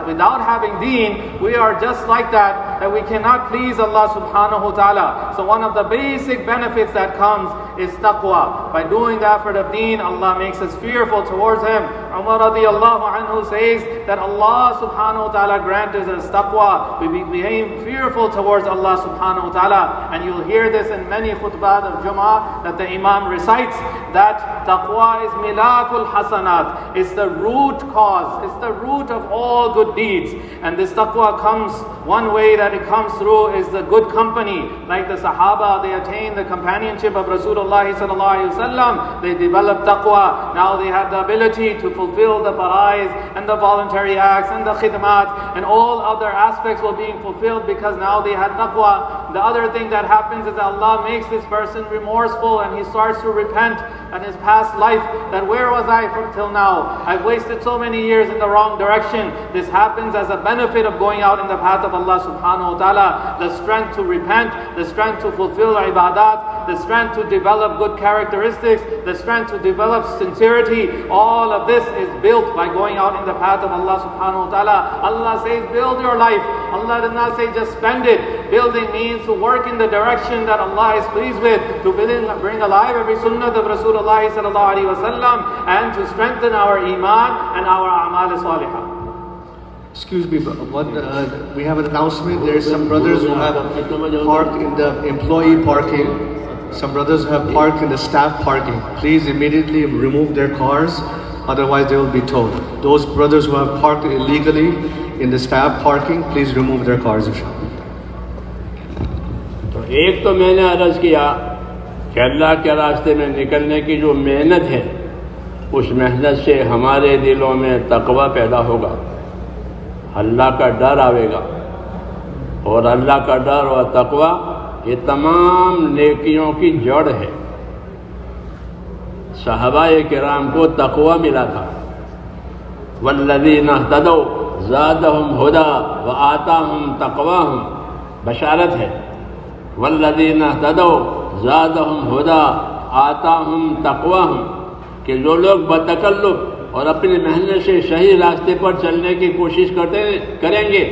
without having deen, we are just like that we cannot please Allah subhanahu wa ta'ala. So one of the basic benefits that comes is taqwa. By doing the effort of deen, Allah makes us fearful towards Him. Umar radiyallahu anhu says that Allah subhanahu wa ta'ala granted us taqwa. We became fearful towards Allah subhanahu wa ta'ala. And you'll hear this in many khutbah of Jummah, that the Imam recites that taqwa is milakul hasanat. It's the root cause, it's the root of all good deeds. And this taqwa comes, one way that it comes through is the good company. Like the Sahaba, they attained the companionship of Rasulullah sallallahu alaihi wasallam. They developed taqwa. Now they have the ability to fulfill the faraiz and the voluntary acts and the khidmat and all other aspects were being fulfilled because now they had taqwa. The other thing that happens is that Allah makes this person remorseful and he starts to repent in his past life, that where was I from till now? I've wasted so many years in the wrong direction. This happens as a benefit of going out in the path of Allah subhanahu wa ta'ala. The strength to repent, the strength to fulfill ibadat, the strength to develop good characteristics, the strength to develop sincerity, all of this is built by going out in the path of Allah subhanahu wa ta'ala. Allah says build your life. Allah does not say just spend it. Building means to work in the direction that Allah is pleased with, to bring alive every sunnah of Rasulullah sallallahu alaihi wasallam, and to strengthen our iman and our a'mal salihah. Excuse me, but we have an announcement. There are some brothers who have parked in the employee parking. Some brothers who have parked in the staff parking. Please immediately remove their cars, otherwise they will be towed. Those brothers who have parked illegally in the staff parking, please remove their cars. تو ایک تو میں نے عرض کیا کہ اللہ کے راستے میں نکلنے کی جو محنت ہے، اس محنت سے ہمارے دلوں میں تقوی پیدا ہوگا، اللہ کا ڈر آئے گا، اور اللہ کا ڈر اور تقوی یہ تمام نیکیوں کی جڑ ہے۔ صحابہ کرام کو تقوی ملا تھا، والذین اہتدوا زادہم ہدی وآتاہم تقواہم، بشارت ہے، والذین اہتدوا زادہم ہدی آتاہم تقواہم، کہ جو لوگ بتکلف اور اپنی محنت سے صحیح راستے پر چلنے کی کوشش کریں گے،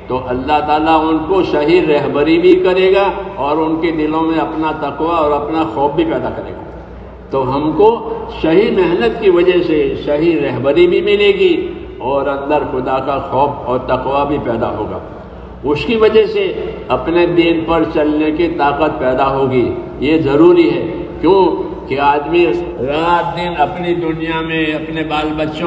تو اللہ تعالیٰ ان کو صحیح رہبری بھی کرے گا اور ان کے دلوں میں اپنا تقوی اور اپنا خوف بھی پیدا کرے گا. تو ہم کو صحیح محنت کی وجہ سے صحیح رہبری بھی ملے گی اور اندر خدا کا خوف اور تقوی بھی پیدا ہوگا. اس کی وجہ سے اپنے دین پر چلنے کی طاقت پیدا ہوگی. یہ ضروری ہے. کیوں کہ آدمی رات دن اپنی دنیا میں اپنے بال بچوں